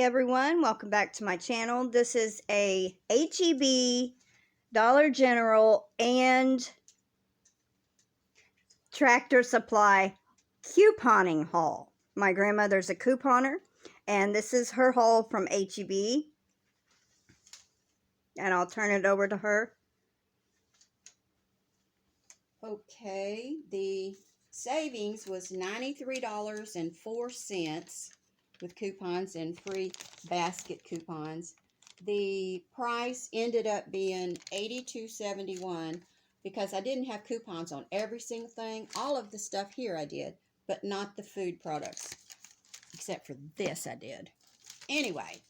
Hey everyone, welcome back to my channel. This is a HEB, Dollar General, and Tractor Supply couponing haul. My grandmother's a couponer, and this is her haul from HEB. And I'll turn it over to her. Okay, the savings was $93.04 with coupons and free basket coupons. The price ended up being $82.71 because I didn't have coupons on every single thing. All of the stuff here I did, but not the food products, except for this I did. Anyway,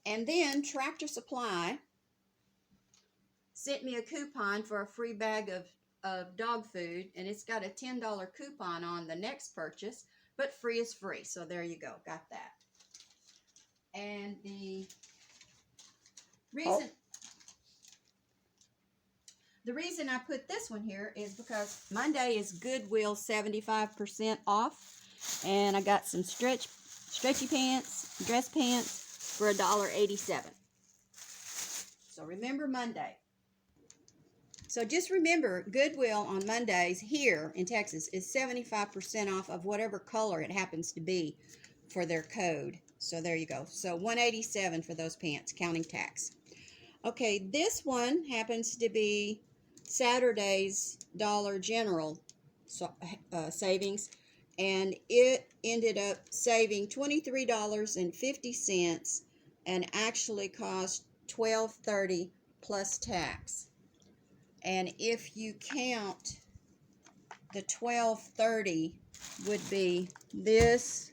and then Tractor Supply sent me a coupon for a free bag of dog food, and it's got a $10 coupon on the next purchase, but free is free. So there you go, got that. And the reason I put this one here is because Monday is Goodwill 75% off, and I got some stretchy pants, dress pants for $1.87. So remember Monday. So just remember, Goodwill on Mondays here in Texas is 75% off of whatever color it happens to be for their code. So there you go. So $187 for those pants, counting tax. Okay, this one happens to be Saturday's Dollar General savings, and it ended up saving $23.50 and actually cost $12.30 plus tax. And if you count, the $12.30 would be this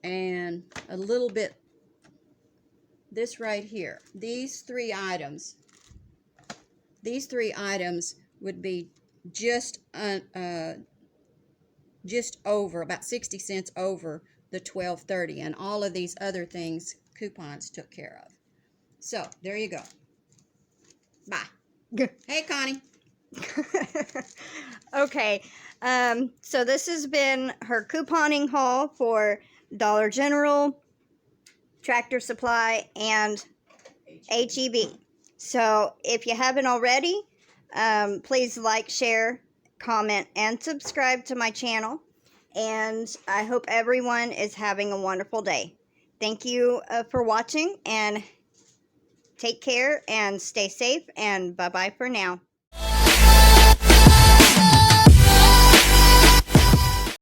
and a little bit this right here. These three items would be just over, about 60 cents over the $12.30, and all of these other things coupons took care of. So there you go. Bye. Hey, Connie. Okay, so this has been her couponing haul for Dollar General, Tractor Supply, and HEB. So if you haven't already, please like, share, comment, and subscribe to my channel. And I hope everyone is having a wonderful day. Thank you for watching, and take care and stay safe, and bye-bye for now.